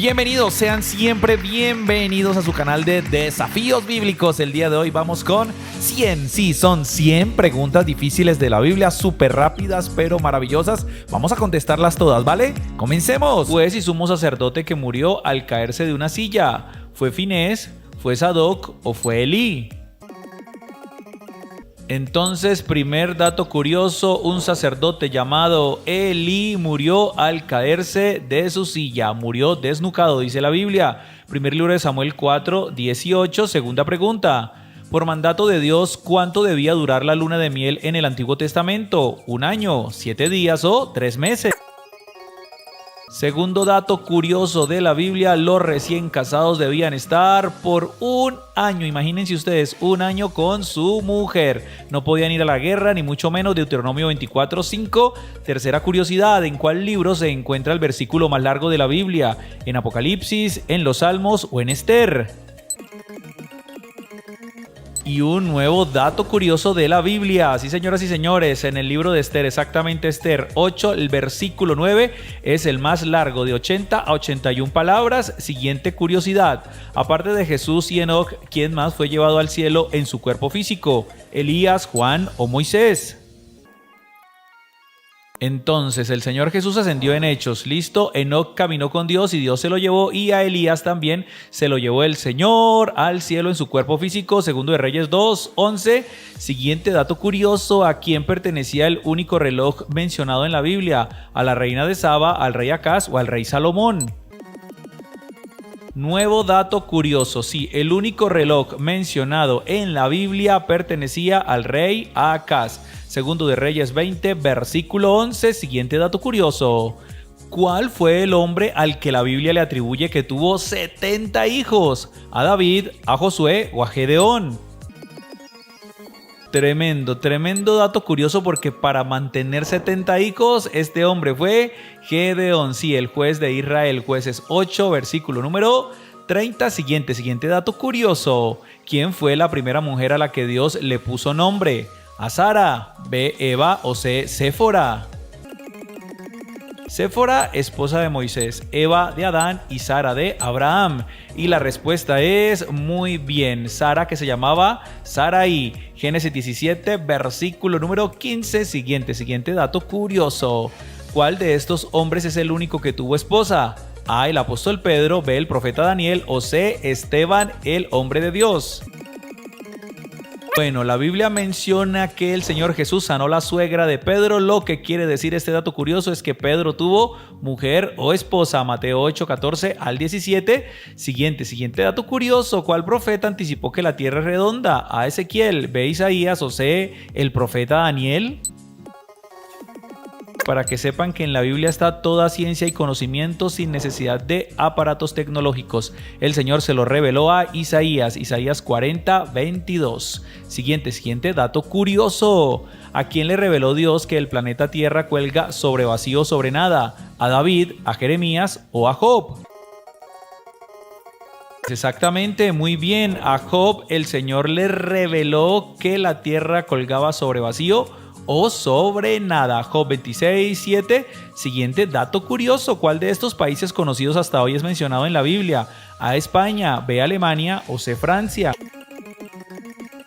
Bienvenidos, sean siempre bienvenidos a su canal de Desafíos Bíblicos. El día de hoy vamos con 100, sí, son 100 preguntas difíciles de la Biblia, súper rápidas pero maravillosas. Vamos a contestarlas todas, ¿vale? ¡Comencemos! Fue si sumo sacerdote que murió al caerse de una silla. ¿Fue Finés, fue Sadoc o fue Elí? Entonces, primer dato curioso, un sacerdote llamado Elí murió al caerse de su silla, murió desnucado, dice la Biblia. Primer libro de Samuel 4:18, segunda pregunta. Por mandato de Dios, ¿cuánto debía durar la luna de miel en el Antiguo Testamento? ¿Un año, 7 días o 3 meses? Segundo dato curioso de la Biblia, los recién casados debían estar por un año, imagínense ustedes, un año con su mujer. No podían ir a la guerra, ni mucho menos. Deuteronomio 24:5. Tercera curiosidad, ¿en cuál libro se encuentra el versículo más largo de la Biblia? ¿En Apocalipsis, en los Salmos o en Esther? Y un nuevo dato curioso de la Biblia. Sí, señoras y señores, en el libro de Esther, exactamente Esther 8, el versículo 9 es el más largo, de 80 a 81 palabras. Siguiente curiosidad. Aparte de Jesús y Enoc, ¿quién más fue llevado al cielo en su cuerpo físico? ¿Elías, Juan o Moisés? Entonces el Señor Jesús ascendió en Hechos, listo, Enoc caminó con Dios y Dios se lo llevó, y a Elías también se lo llevó el Señor al cielo en su cuerpo físico, segundo de Reyes 2:11. Siguiente dato curioso, ¿a quién pertenecía el único reloj mencionado en la Biblia? ¿A la reina de Saba, al rey Acaz o al rey Salomón? Nuevo dato curioso, sí, el único reloj mencionado en la Biblia pertenecía al rey Acaz. Segundo de Reyes 20, versículo 11. Siguiente dato curioso. ¿Cuál fue el hombre al que la Biblia le atribuye que tuvo 70 hijos? ¿A David, a Josué o a Gedeón? Tremendo dato curioso, porque para mantener 70 hijos, este hombre fue Gedeón, sí, el juez de Israel. Jueces 8, versículo número 30. Siguiente dato curioso. ¿Quién fue la primera mujer a la que Dios le puso nombre? ¿A Sara, B, Eva o C, Séfora? Séfora, esposa de Moisés, Eva de Adán y Sara de Abraham. Y la respuesta es muy bien, Sara, que se llamaba Sarai. Génesis 17, versículo número 15. Siguiente dato curioso. ¿Cuál de estos hombres es el único que tuvo esposa? A, el apóstol Pedro, B, el profeta Daniel o C, Esteban, el hombre de Dios. Bueno, la Biblia menciona que el Señor Jesús sanó la suegra de Pedro. Lo que quiere decir este dato curioso es que Pedro tuvo mujer o esposa. Mateo 8, 14 al 17. Siguiente dato curioso. ¿Cuál profeta anticipó que la tierra es redonda? A, Ezequiel, B, Isaías o C, el profeta Daniel. Para que sepan que en la Biblia está toda ciencia y conocimiento sin necesidad de aparatos tecnológicos. El Señor se lo reveló a Isaías 40:22. Siguiente dato curioso. ¿A quién le reveló Dios que el planeta Tierra cuelga sobre vacío, sobre nada? ¿A David, a Jeremías o a Job? Exactamente, muy bien. A Job el Señor le reveló que la tierra colgaba sobre vacío o sobre nada. Job 26:7. Siguiente dato curioso. ¿Cuál de estos países conocidos hasta hoy es mencionado en la Biblia? A, España, B, Alemania o C, Francia.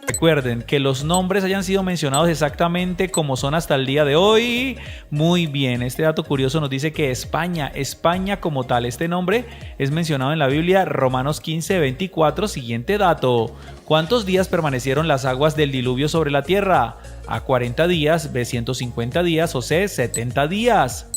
Recuerden que los nombres hayan sido mencionados exactamente como son hasta el día de hoy. Muy bien, este dato curioso nos dice que España como tal, este nombre es mencionado en la Biblia, Romanos 15:24. Siguiente dato. ¿Cuántos días permanecieron las aguas del diluvio sobre la tierra? A, 40 días, B, 150 días o C, 70 días.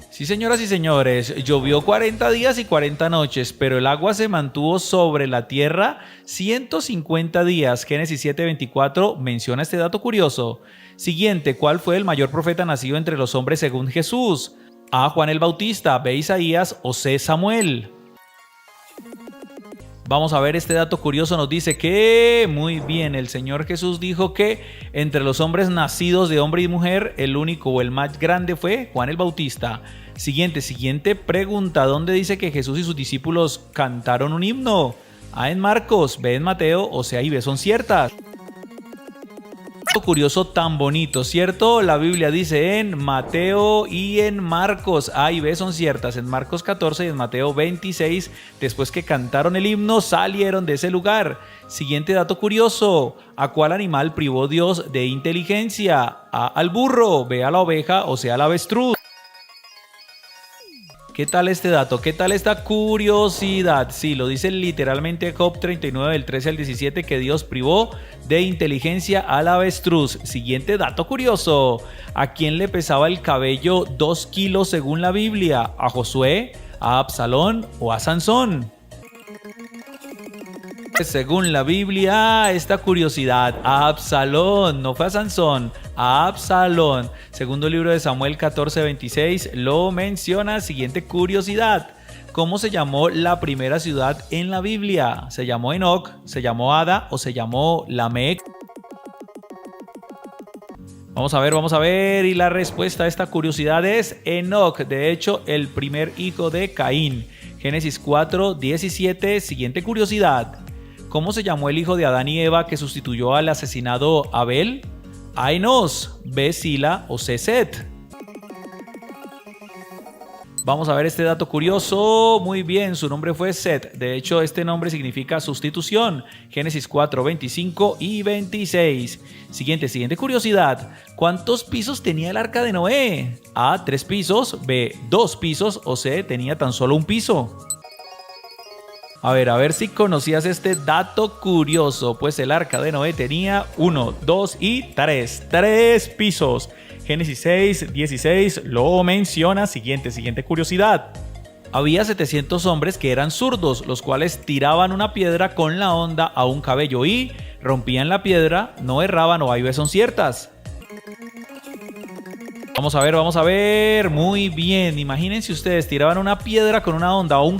Sí, señoras y señores, llovió 40 días y 40 noches, pero el agua se mantuvo sobre la tierra 150 días. Génesis 7:24 menciona este dato curioso. Siguiente, ¿cuál fue el mayor profeta nacido entre los hombres según Jesús? A, Juan el Bautista, B, Isaías o C, Samuel. Vamos a ver, este dato curioso nos dice que, muy bien, el Señor Jesús dijo que entre los hombres nacidos de hombre y mujer, el único o el más grande fue Juan el Bautista. Siguiente pregunta, ¿dónde dice que Jesús y sus discípulos cantaron un himno? A, en Marcos, B, en Mateo o C y B son ciertas. curioso tan bonito, ¿cierto? La Biblia dice en Mateo y en Marcos, A y B son ciertas, en Marcos 14 y en Mateo 26, después que cantaron el himno, salieron de ese lugar. Siguiente dato curioso, ¿a cuál animal privó Dios de inteligencia? A al burro, B a la oveja, o sea, al avestruz. ¿Qué tal este dato? ¿Qué tal esta curiosidad? Sí, lo dice literalmente Job 39 del 13 al 17 que Dios privó de inteligencia al avestruz. Siguiente dato curioso. ¿A quién le pesaba el cabello 2 kilos según la Biblia? ¿A Josué, a Absalón o a Sansón? Según la Biblia, esta curiosidad, a Absalón, no fue a Sansón, a Absalón. Segundo libro de Samuel 14:26 lo menciona. Siguiente curiosidad, ¿cómo se llamó la primera ciudad en la Biblia? ¿Se llamó Enoc, se llamó Ada o se llamó Lamec? Vamos a ver, y la respuesta a esta curiosidad es Enoc, de hecho, el primer hijo de Caín. Génesis 4:17, siguiente curiosidad. ¿Cómo se llamó el hijo de Adán y Eva que sustituyó al asesinado Abel? A Enos, B Sila o C Set. Vamos a ver este dato curioso. Muy bien, su nombre fue Set. De hecho, este nombre significa sustitución. Génesis 4:25 y 26. Siguiente curiosidad. ¿Cuántos pisos tenía el arca de Noé? A, 3 pisos, B, 2 pisos o C, tenía tan solo un piso. A ver si conocías este dato curioso. Pues el arca de Noé tenía 1, 2 y 3 pisos. Génesis 6:16 lo menciona. Siguiente curiosidad. Había 700 hombres que eran zurdos, los cuales tiraban una piedra con la honda a un cabello y rompían la piedra, no erraban o A y B son ciertas. Vamos a ver, muy bien, imagínense ustedes, tiraban una piedra con una honda o un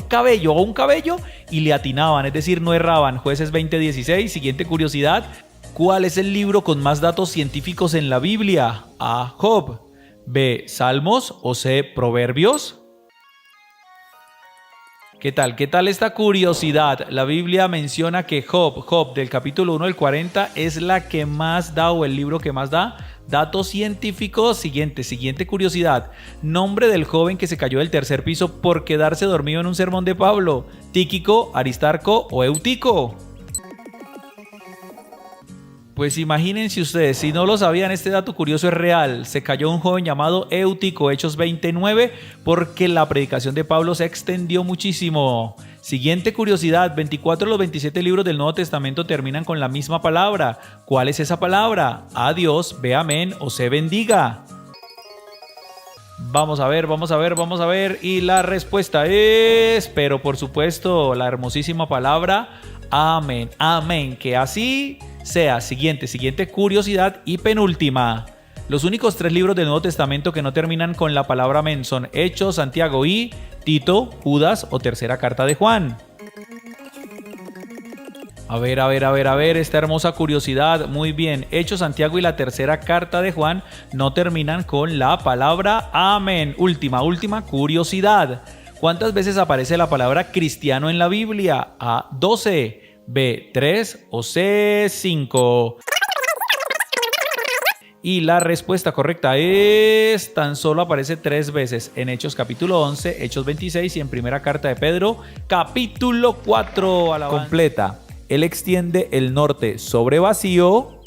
cabello y le atinaban, es decir, no erraban. Jueces 20:16, siguiente curiosidad, ¿cuál es el libro con más datos científicos en la Biblia? A, Job, B, Salmos o C, Proverbios. ¿Qué tal esta curiosidad? La Biblia menciona que Job del capítulo 1 al 40 es la que más da o el libro que más da datos científicos. Siguiente curiosidad. Nombre del joven que se cayó del tercer piso por quedarse dormido en un sermón de Pablo. Tíquico, Aristarco o Eutico. Pues imagínense ustedes, si no lo sabían, este dato curioso es real. Se cayó un joven llamado Eutico, Hechos 29, porque la predicación de Pablo se extendió muchísimo. Siguiente curiosidad, 24 de los 27 libros del Nuevo Testamento terminan con la misma palabra. ¿Cuál es esa palabra? A Dios, B amén o C bendiga. Vamos a ver, y la respuesta es, pero por supuesto, la hermosísima palabra amén, que así sea. Siguiente curiosidad y penúltima. Los únicos 3 libros del Nuevo Testamento que no terminan con la palabra amén son Hechos, Santiago y Tito, Judas o tercera carta de Juan. A ver, esta hermosa curiosidad. Muy bien, Hechos, Santiago y la tercera carta de Juan no terminan con la palabra amén. Última curiosidad. ¿Cuántas veces aparece la palabra cristiano en la Biblia? A, 12, B, 3 o C, 5. Y la respuesta correcta es, tan solo aparece 3 veces en Hechos capítulo 11, Hechos 26 y en primera carta de Pedro capítulo 4. Completa. Él extiende el norte sobre vacío.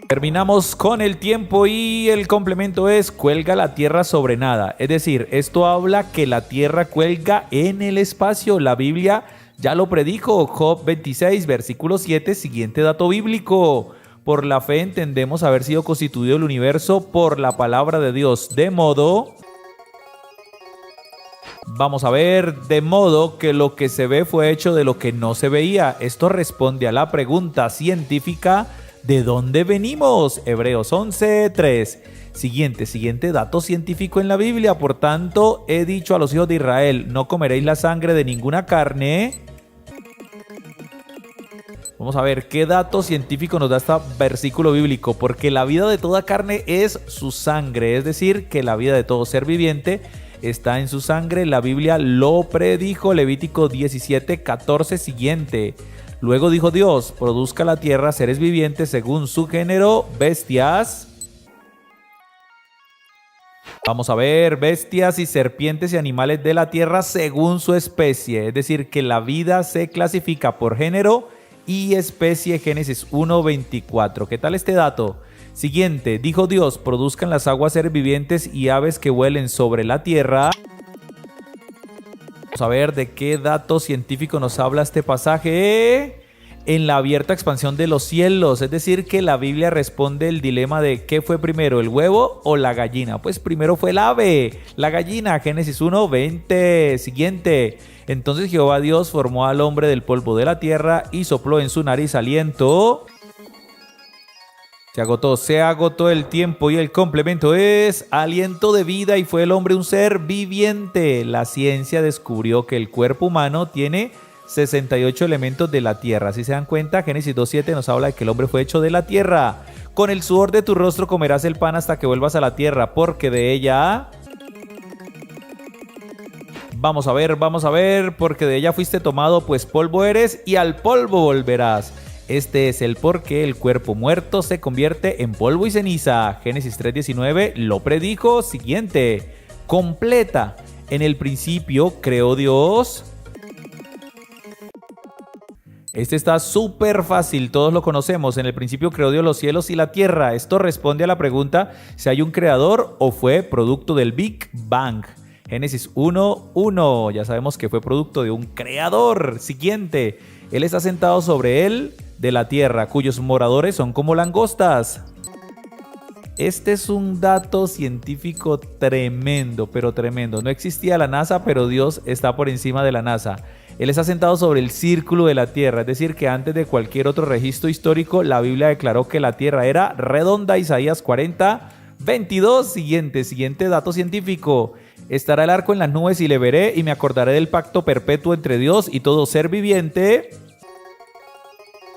Terminamos con el tiempo y el complemento es cuelga la tierra sobre nada. Es decir, esto habla que la tierra cuelga en el espacio. La Biblia ya lo predijo. Job 26, versículo 7, siguiente dato bíblico. Por la fe entendemos haber sido constituido el universo por la palabra de Dios, de modo que lo que se ve fue hecho de lo que no se veía. Esto responde a la pregunta científica, ¿de dónde venimos? Hebreos 11:3. Siguiente dato científico en la Biblia. Por tanto, he dicho a los hijos de Israel, no comeréis la sangre de ninguna carne. Vamos a ver qué dato científico nos da este versículo bíblico. Porque la vida de toda carne es su sangre. Es decir, que la vida de todo ser viviente está en su sangre. La Biblia lo predijo. Levítico 17:14. Siguiente. Luego dijo Dios, produzca la tierra seres vivientes según su género, bestias. Vamos a ver, bestias y serpientes y animales de la tierra según su especie. Es decir, que la vida se clasifica por género y especie, Génesis 1:24. ¿Qué tal este dato? Siguiente, dijo Dios, produzcan las aguas seres vivientes y aves que vuelen sobre la tierra. Vamos a ver de qué dato científico nos habla este pasaje. En la abierta expansión de los cielos, es decir, que la Biblia responde el dilema de ¿qué fue primero, el huevo o la gallina? Pues primero fue el ave, la gallina, Génesis 1:20. Siguiente, entonces Jehová Dios formó al hombre del polvo de la tierra y sopló en su nariz aliento. Se agotó el tiempo y el complemento es aliento de vida y fue el hombre un ser viviente. La ciencia descubrió que el cuerpo humano tiene 68 elementos de la tierra. Si se dan cuenta, Génesis 2:7 nos habla de que el hombre fue hecho de la tierra. Con el sudor de tu rostro comerás el pan hasta que vuelvas a la tierra, porque de ella... Vamos a ver, porque de ella fuiste tomado, pues polvo eres y al polvo volverás. Este es el por qué el cuerpo muerto se convierte en polvo y ceniza. Génesis 3:19 lo predijo. Siguiente, completa. En el principio creó Dios. Este está súper fácil, todos lo conocemos. En el principio creó Dios los cielos y la tierra. Esto responde a la pregunta si hay un creador o fue producto del Big Bang. Génesis 1:1. Ya sabemos que fue producto de un creador. Siguiente, él está sentado sobre él de la tierra, cuyos moradores son como langostas. Este es un dato científico tremendo, pero tremendo. No existía la NASA, pero Dios está por encima de la NASA. Él está sentado sobre el círculo de la tierra, es decir, que antes de cualquier otro registro histórico, la Biblia declaró que la tierra era redonda. Isaías 40:22. Siguiente dato científico. Estará el arco en las nubes y le veré y me acordaré del pacto perpetuo entre Dios y todo ser viviente.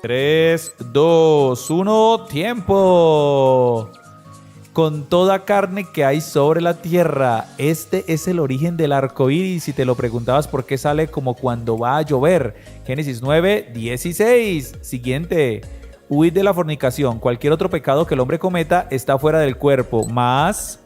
3, 2, 1, tiempo. Con toda carne que hay sobre la tierra. Este es el origen del arco iris. Si te lo preguntabas por qué sale como cuando va a llover. Génesis 9:16. Siguiente. Huid de la fornicación. Cualquier otro pecado que el hombre cometa está fuera del cuerpo. Más.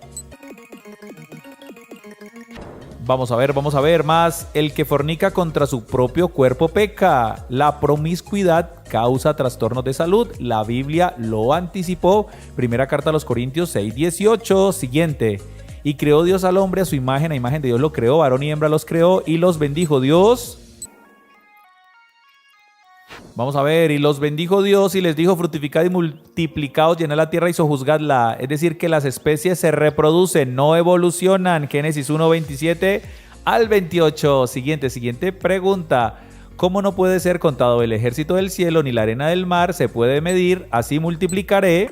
Vamos a ver más. El que fornica contra su propio cuerpo peca. La promiscuidad causa trastornos de salud. La Biblia lo anticipó. Primera carta a los Corintios 6:18. Siguiente. Y creó Dios al hombre a su imagen. A imagen de Dios lo creó. Varón y hembra los creó y los bendijo Dios. Vamos a ver, y los bendijo Dios y les dijo: fructificad y multiplicaos, llenad la tierra y sojuzgadla. Es decir, que las especies se reproducen, no evolucionan. Génesis 1:27 al 28. Siguiente pregunta. ¿Cómo no puede ser contado el ejército del cielo ni la arena del mar? Se puede medir, así multiplicaré.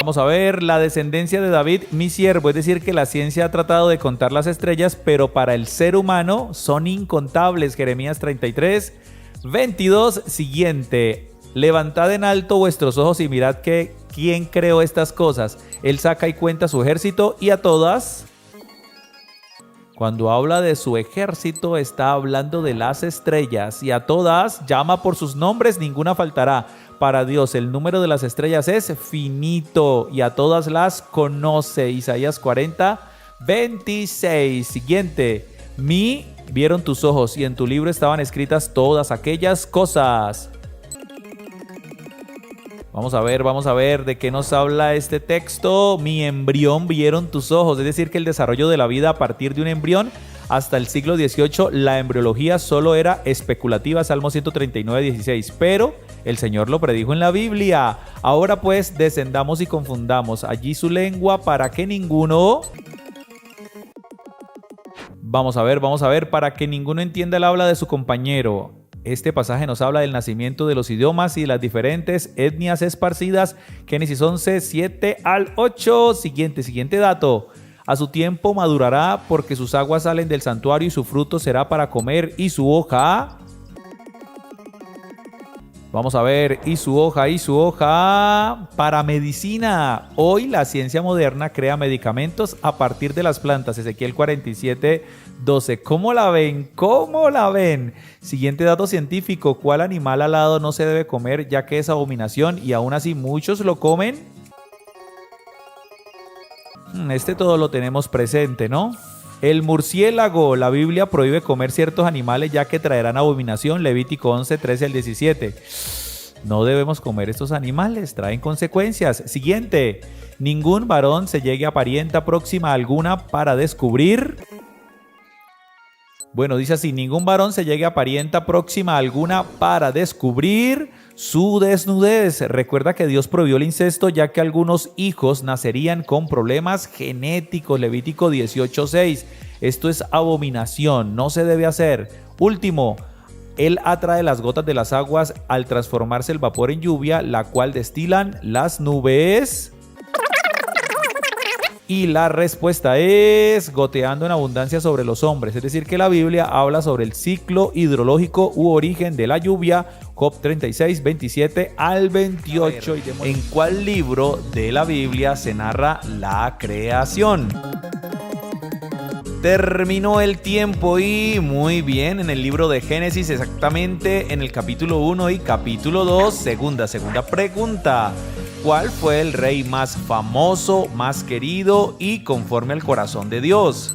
Vamos a ver, la descendencia de David, mi siervo. Es decir, que la ciencia ha tratado de contar las estrellas, pero para el ser humano son incontables. Jeremías 33:22. Siguiente. Levantad en alto vuestros ojos y mirad que quién creó estas cosas. Él saca y cuenta su ejército y a todas. Cuando habla de su ejército, está hablando de las estrellas. Y a todas llama por sus nombres, ninguna faltará. Para Dios el número de las estrellas es finito y a todas las conoce. Isaías 40:26. Siguiente. Vieron tus ojos y en tu libro estaban escritas todas aquellas cosas. Vamos a ver de qué nos habla este texto. Mi embrión vieron tus ojos. Es decir, que el desarrollo de la vida a partir de un embrión hasta el siglo XVIII, la embriología solo era especulativa. Salmo 139:16. Pero el Señor lo predijo en la Biblia. Ahora pues descendamos y confundamos allí su lengua para que ninguno... Vamos a ver, para que ninguno entienda el habla de su compañero. Este pasaje nos habla del nacimiento de los idiomas y de las diferentes etnias esparcidas. Génesis 11:7 al 8. Siguiente dato. A su tiempo madurará, porque sus aguas salen del santuario y su fruto será para comer y su hoja. Vamos a ver, y su hoja para medicina. Hoy la ciencia moderna crea medicamentos a partir de las plantas. Ezequiel 47:12. ¿Cómo la ven? ¿Cómo la ven? Siguiente dato científico. ¿Cuál animal alado no se debe comer ya que es abominación y aún así muchos lo comen? Este todo lo tenemos presente, ¿no? El murciélago. La Biblia prohíbe comer ciertos animales ya que traerán abominación. Levítico 11:13-17. No debemos comer estos animales, traen consecuencias. Siguiente. Ningún varón se llegue a parienta próxima alguna para descubrir. Bueno, dice así, ningún varón se llegue a parienta próxima alguna para descubrir su desnudez. Recuerda que Dios prohibió el incesto ya que algunos hijos nacerían con problemas genéticos. Levítico 18:6. Esto es abominación, no se debe hacer. Último, Él atrae las gotas de las aguas al transformarse el vapor en lluvia, la cual destilan las nubes. Y la respuesta es goteando en abundancia sobre los hombres. Es decir, que la Biblia habla sobre el ciclo hidrológico u origen de la lluvia. Job 36:27-28. ¿En cuál libro de la Biblia se narra la creación? Terminó el tiempo y muy bien, en el libro de Génesis, exactamente en el capítulo 1 y capítulo 2. Segunda pregunta. ¿Cuál fue el rey más famoso, más querido y conforme al corazón de Dios?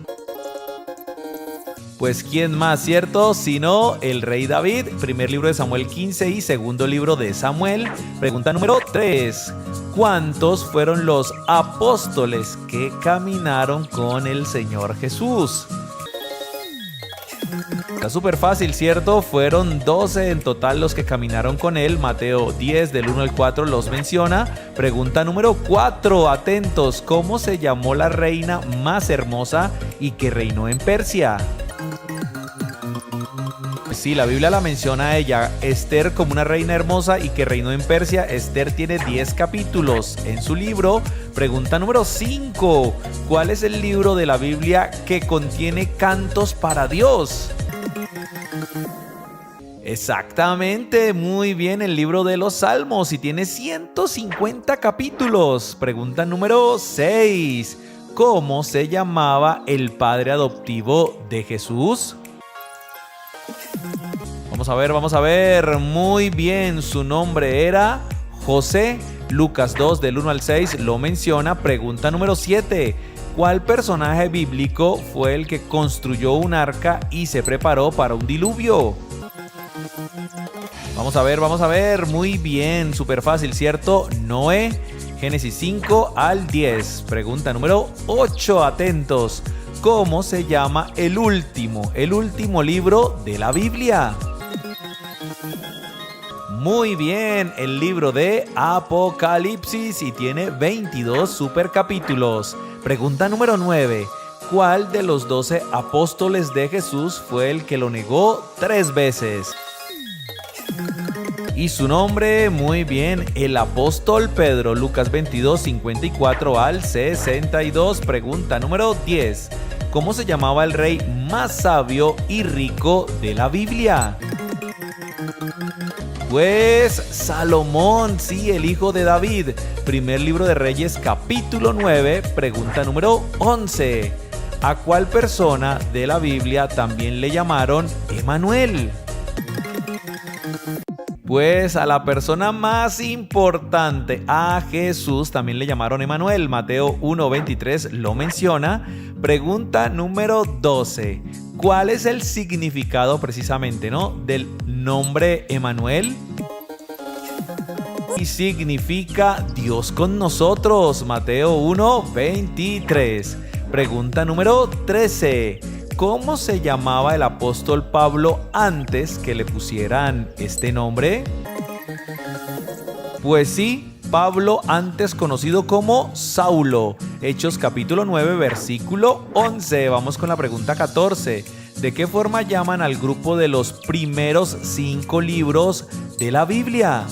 Pues ¿quién más, cierto? Sino el rey David. Primer libro de Samuel 15 y segundo libro de Samuel. Pregunta número 3. ¿Cuántos fueron los apóstoles que caminaron con el Señor Jesús? Está súper fácil, ¿cierto? Fueron 12 en total los que caminaron con él. Mateo 10 del 1 al 4 los menciona. Pregunta número 4, atentos. ¿Cómo se llamó la reina más hermosa y que reinó en Persia? Sí, la Biblia la menciona a ella, Esther, como una reina hermosa y que reinó en Persia. Esther tiene 10 capítulos en su libro. Pregunta número 5. ¿Cuál es el libro de la Biblia que contiene cantos para Dios? Exactamente, muy bien, el libro de los Salmos y tiene 150 capítulos. Pregunta número 6. ¿Cómo se llamaba el padre adoptivo de Jesús? Vamos a ver. Muy bien, su nombre era José. Lucas 2 del 1 al 6 lo menciona. Pregunta número 7. ¿Cuál personaje bíblico fue el que construyó un arca y se preparó para un diluvio? Vamos a ver. Muy bien, súper fácil, ¿cierto? Noé. Génesis 5 al 10. Pregunta número 8. Atentos. ¿Cómo se llama el último libro de la Biblia? Muy bien, el libro de Apocalipsis y tiene 22 supercapítulos. Pregunta número 9. ¿Cuál de los 12 apóstoles de Jesús fue el que lo negó 3 veces? Y su nombre, muy bien, el apóstol Pedro. Lucas 22, 54 al 62. Pregunta número 10. ¿Cómo se llamaba el rey más sabio y rico de la Biblia? Pues Salomón, sí, el hijo de David. Primer libro de Reyes, capítulo 9, pregunta número 11. ¿A cuál persona de la Biblia también le llamaron Emanuel? Pues a la persona más importante, a Jesús, también le llamaron Emanuel. Mateo 1:23 lo menciona. Pregunta número 12. ¿Cuál es el significado precisamente, del nombre Emanuel? Y significa Dios con nosotros. Mateo 1:23. Pregunta número 13. ¿Cómo se llamaba el apóstol Pablo antes que le pusieran este nombre? Pues sí, Pablo, antes conocido como Saulo. Hechos capítulo 9, versículo 11. Vamos con la pregunta 14. ¿De qué forma llaman al grupo de los primeros 5 libros de la Biblia?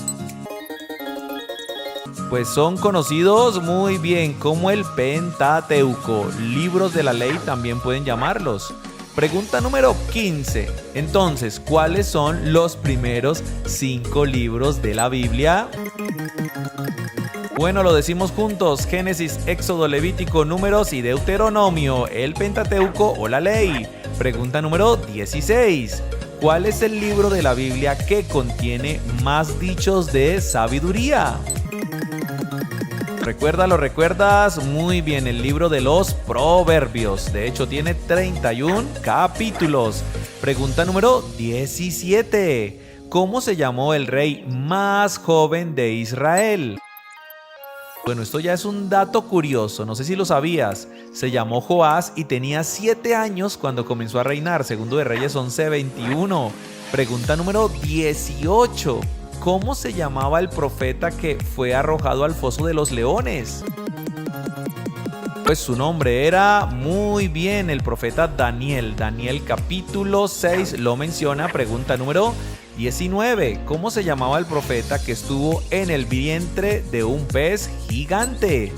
Pues son conocidos muy bien como el Pentateuco. Libros de la ley también pueden llamarlos. Pregunta número 15. Entonces, ¿cuáles son los primeros 5 libros de la Biblia? Bueno, lo decimos juntos: Génesis, Éxodo, Levítico, Números y Deuteronomio, el Pentateuco o la Ley. Pregunta número 16. ¿Cuál es el libro de la Biblia que contiene más dichos de sabiduría? ¿Lo recuerdas? Muy bien, el libro de los Proverbios. De hecho, tiene 31 capítulos. Pregunta número 17. ¿Cómo se llamó el rey más joven de Israel? Bueno, esto ya es un dato curioso, no sé si lo sabías. Se llamó Joás y tenía 7 años cuando comenzó a reinar. Segundo de Reyes 11:21. Pregunta número 18. ¿Cómo se llamaba el profeta que fue arrojado al foso de los leones? Pues su nombre era, muy bien, el profeta Daniel. Daniel capítulo 6 lo menciona. Pregunta número 19. ¿Cómo se llamaba el profeta que estuvo en el vientre de un pez gigante?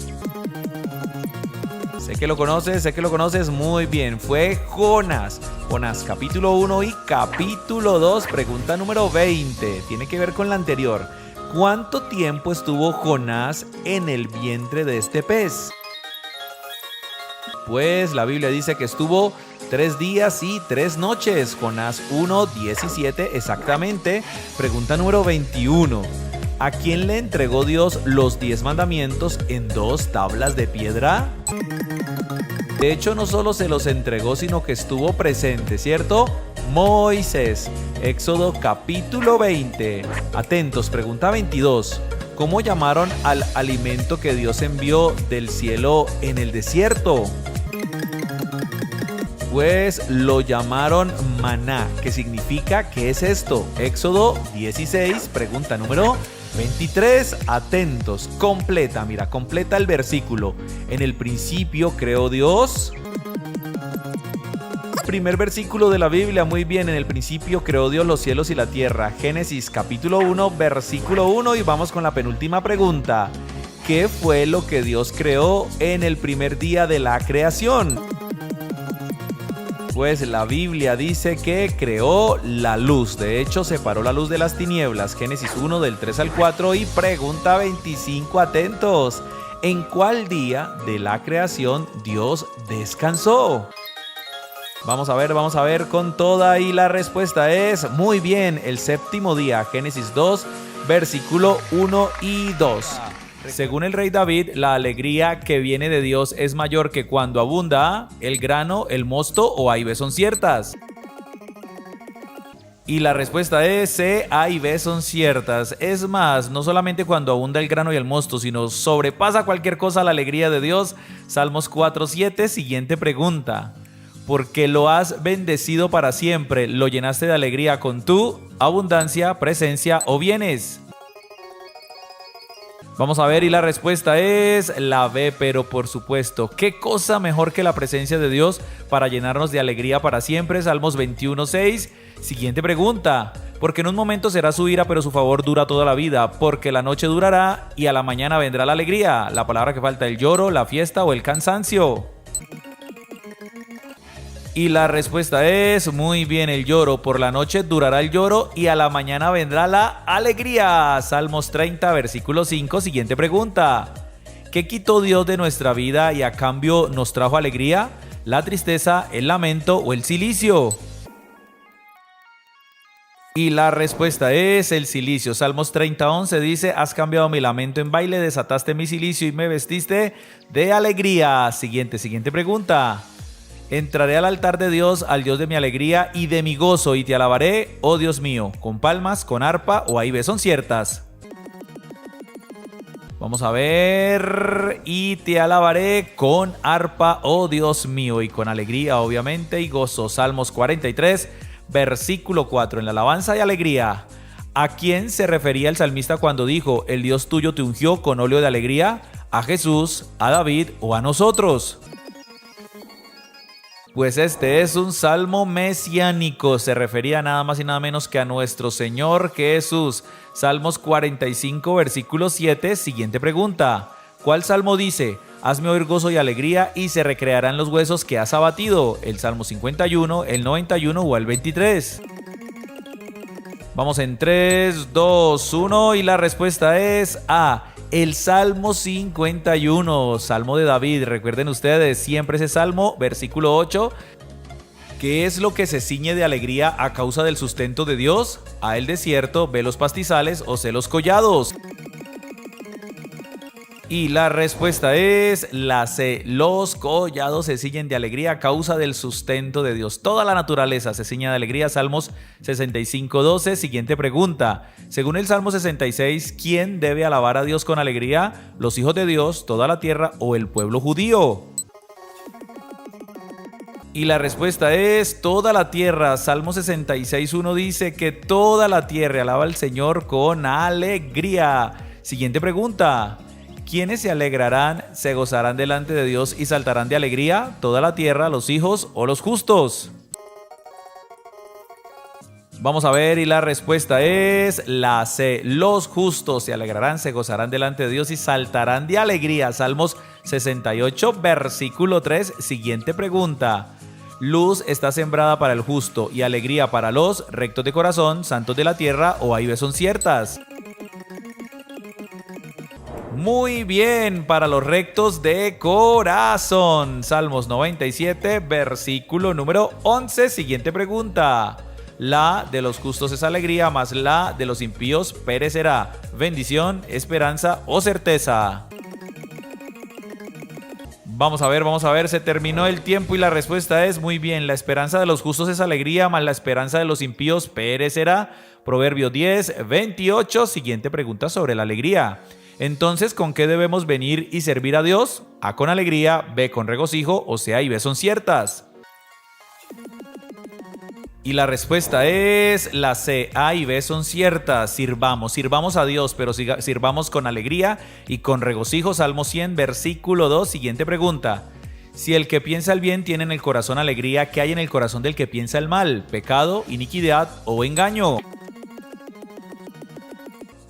Sé que lo conoces muy bien. Fue Jonás. Jonás capítulo 1 y capítulo 2. Pregunta número 20. Tiene que ver con la anterior. ¿Cuánto tiempo estuvo Jonás en el vientre de este pez? Pues la Biblia dice que estuvo 3 días y 3 noches. Jonás 1:17 exactamente. Pregunta número 21. ¿A quién le entregó Dios los 10 mandamientos en 2 tablas de piedra? De hecho, no solo se los entregó, sino que estuvo presente, ¿cierto? Moisés. Éxodo capítulo 20. Atentos, pregunta 22. ¿Cómo llamaron al alimento que Dios envió del cielo en el desierto? Pues lo llamaron maná. ¿Qué significa? ¿Qué es esto? Éxodo 16, pregunta número 23. Atentos, completa el versículo. En el principio creó Dios. Primer versículo de la Biblia, muy bien. En el principio creó Dios los cielos y la tierra. Génesis capítulo 1, versículo 1. Y vamos con la penúltima pregunta. ¿Qué fue lo que Dios creó en el primer día de la creación? Pues la Biblia dice que creó la luz. De hecho, separó la luz de las tinieblas. Génesis 1 del 3 al 4 y pregunta 25. Atentos. ¿En cuál día de la creación Dios descansó? Vamos a ver con toda, y la respuesta es muy bien, el séptimo día. Génesis 2, versículo 1 y 2. Según el rey David, la alegría que viene de Dios es mayor que cuando abunda el grano, el mosto o A y B son ciertas. Y la respuesta es C, A y B son ciertas. Es más, no solamente cuando abunda el grano y el mosto, sino sobrepasa cualquier cosa la alegría de Dios. Salmos 4:7, siguiente pregunta. Porque lo has bendecido para siempre, lo llenaste de alegría con tu abundancia, presencia o bienes. Vamos a ver, y la respuesta es la B, pero por supuesto. ¿Qué cosa mejor que la presencia de Dios para llenarnos de alegría para siempre? Salmos 21:6. Siguiente pregunta. Porque en un momento será su ira, pero su favor dura toda la vida. Porque la noche durará y a la mañana vendrá la alegría. La palabra que falta, el lloro, la fiesta o el cansancio. Y la respuesta es muy bien, el lloro. Por la noche durará el lloro y a la mañana vendrá la alegría. Salmos 30, versículo 5. Siguiente pregunta. ¿Qué quitó Dios de nuestra vida y a cambio nos trajo alegría? ¿La tristeza, el lamento o el cilicio? Y la respuesta es el cilicio. Salmos 30:11 dice: has cambiado mi lamento en baile, desataste mi cilicio y me vestiste de alegría. Siguiente pregunta. Entraré al altar de Dios, al Dios de mi alegría y de mi gozo, y te alabaré, oh Dios mío, con palmas, con arpa o A y B son ciertas. Vamos a ver, y te alabaré con arpa, oh Dios mío, y con alegría obviamente y gozo. Salmos 43, versículo 4, en la alabanza y alegría. ¿A quién se refería el salmista cuando dijo: el Dios tuyo te ungió con óleo de alegría? ¿A Jesús, a David o a nosotros? Pues este es un salmo mesiánico, se refería nada más y nada menos que a nuestro Señor Jesús. Salmos 45, versículo 7, siguiente pregunta. ¿Cuál salmo dice: Hazme oír gozo y alegría y se recrearán los huesos que has abatido. El Salmo 51, el 91 o el 23. Vamos en 3, 2, 1 y la respuesta es A. El Salmo 51, Salmo de David. Recuerden ustedes siempre ese Salmo, versículo 8. ¿Qué es lo que se ciñe de alegría a causa del sustento de Dios? A el desierto, ve los pastizales o sé los collados. Y la respuesta es la C. Los collados se ciñen de alegría a causa del sustento de Dios. Toda la naturaleza se ciñe de alegría. Salmos 65:12. Siguiente pregunta. Según el Salmo 66, ¿quién debe alabar a Dios con alegría? ¿Los hijos de Dios, toda la tierra o el pueblo judío? Y la respuesta es toda la tierra. Salmo 66:1 dice que toda la tierra alaba al Señor con alegría. Siguiente pregunta. ¿Quiénes se alegrarán, se gozarán delante de Dios y saltarán de alegría? ¿Toda la tierra, los hijos o los justos? Vamos a ver y la respuesta es la C. Los justos se alegrarán, se gozarán delante de Dios y saltarán de alegría. Salmos 68, versículo 3. Siguiente pregunta. Luz está sembrada para el justo y alegría para los rectos de corazón, santos de la tierra, o A y B son ciertas. Muy bien, para los rectos de corazón. Salmos 97, versículo número 11. Siguiente pregunta. La de los justos es alegría, mas la de los impíos perecerá. Bendición, esperanza o certeza. Vamos a ver, se terminó el tiempo y la respuesta es muy bien. La esperanza de los justos es alegría, mas la esperanza de los impíos perecerá. Proverbios 10, 28. Siguiente pregunta sobre la alegría. Entonces, ¿con qué debemos venir y servir a Dios? A con alegría, B con regocijo, o sea, y B son ciertas. Y la respuesta es la C, A y B son ciertas. Sirvamos a Dios, pero sirvamos con alegría y con regocijo. Salmo 100, versículo 2. Siguiente pregunta. Si el que piensa el bien tiene en el corazón alegría, ¿qué hay en el corazón del que piensa el mal? ¿Pecado, iniquidad o engaño?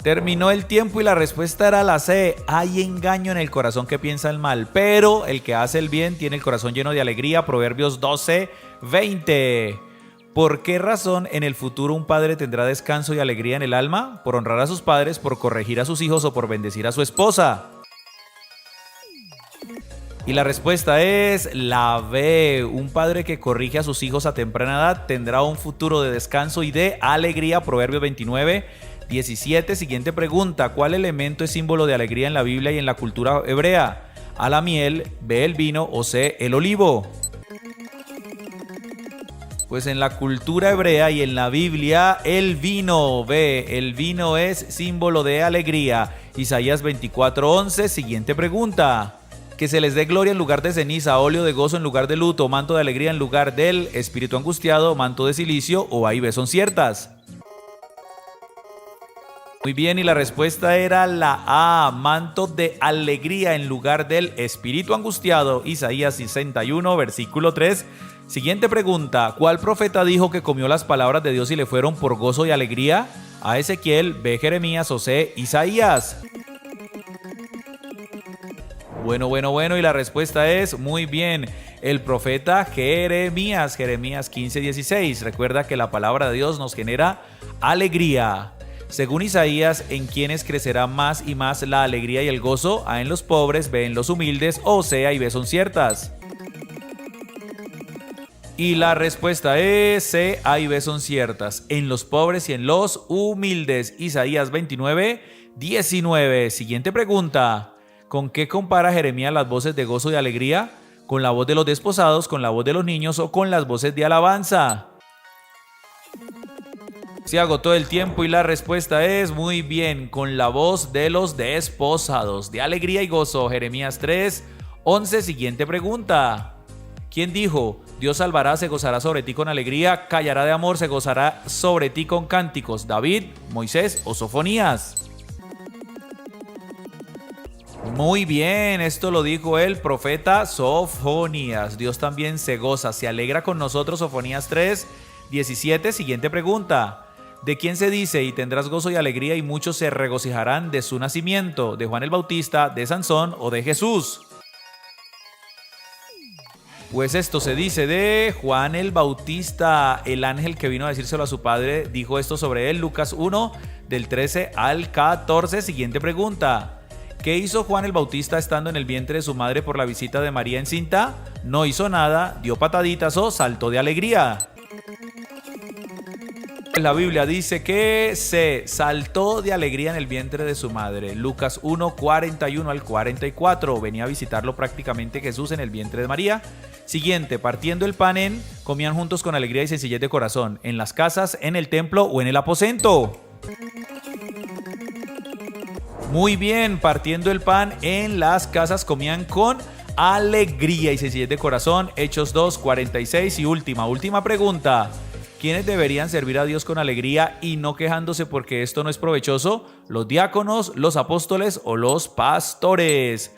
Terminó el tiempo y la respuesta era la C. Hay engaño en el corazón que piensa el mal, pero el que hace el bien tiene el corazón lleno de alegría. Proverbios 12, 20. ¿Por qué razón en el futuro un padre tendrá descanso y alegría en el alma? ¿Por honrar a sus padres, por corregir a sus hijos o por bendecir a su esposa? Y la respuesta es la B. Un padre que corrige a sus hijos a temprana edad tendrá un futuro de descanso y de alegría. Proverbios 29, 17. Siguiente pregunta. ¿Cuál elemento es símbolo de alegría en la Biblia y en la cultura hebrea? A la miel, B el vino o C el olivo. Pues en la cultura hebrea y en la Biblia, el vino, B, el vino es símbolo de alegría. Isaías 24:11, siguiente pregunta. Que se les dé gloria en lugar de ceniza, óleo de gozo en lugar de luto, manto de alegría en lugar del espíritu angustiado, manto de silicio, o A y B son ciertas. Muy bien, y la respuesta era la A, manto de alegría en lugar del espíritu angustiado. Isaías 61, versículo 3. Siguiente pregunta. ¿Cuál profeta dijo que comió las palabras de Dios y le fueron por gozo y alegría? A Ezequiel, B Jeremías o C Isaías. Bueno, y la respuesta es muy bien. El profeta Jeremías, Jeremías 15:16. Recuerda que la palabra de Dios nos genera alegría. Según Isaías, ¿en quiénes crecerá más y más la alegría y el gozo? A en los pobres, B en los humildes, o C A y B son ciertas. Y la respuesta es C, A y B son ciertas. En los pobres y en los humildes. Isaías 29, 19. Siguiente pregunta. ¿Con qué compara Jeremías las voces de gozo y alegría? ¿Con la voz de los desposados, con la voz de los niños o con las voces de alabanza? Se agotó el tiempo y la respuesta es muy bien, con la voz de los desposados, de alegría y gozo. Jeremías 3, 11. Siguiente pregunta. ¿Quién dijo? Dios salvará, se gozará sobre ti con alegría, callará de amor, se gozará sobre ti con cánticos. ¿David, Moisés o Sofonías? Muy bien, esto lo dijo el profeta Sofonías. Dios también se goza, se alegra con nosotros. Sofonías 3, 17. Siguiente pregunta. ¿De quién se dice y tendrás gozo y alegría y muchos se regocijarán de su nacimiento? ¿De Juan el Bautista, de Sansón o de Jesús? Pues esto se dice de Juan el Bautista, el ángel que vino a decírselo a su padre, dijo esto sobre él, Lucas 1, del 13 al 14. Siguiente pregunta. ¿Qué hizo Juan el Bautista estando en el vientre de su madre por la visita de María encinta? No hizo nada, dio pataditas o saltó de alegría. La Biblia dice que se saltó de alegría en el vientre de su madre. Lucas 1, 41 al 44. Venía a visitarlo prácticamente Jesús en el vientre de María. Siguiente, partiendo el pan comían juntos con alegría y sencillez de corazón, en las casas, en el templo o en el aposento. Muy bien, partiendo el pan en las casas comían con alegría y sencillez de corazón. Hechos 2, 46 y última pregunta. ¿Quiénes deberían servir a Dios con alegría y no quejándose porque esto no es provechoso? ¿Los diáconos, los apóstoles o los pastores?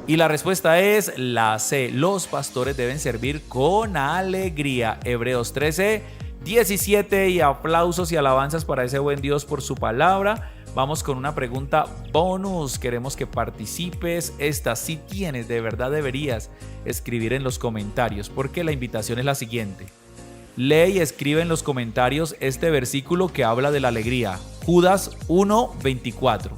Y la respuesta es la C. Los pastores deben servir con alegría. Hebreos 13, 17 y aplausos y alabanzas para ese buen Dios por su palabra. Vamos con una pregunta bonus. Queremos que participes. Esta sí tienes, de verdad deberías escribir en los comentarios, porque la invitación es la siguiente. Lee y escribe en los comentarios este versículo que habla de la alegría. Judas 1:24.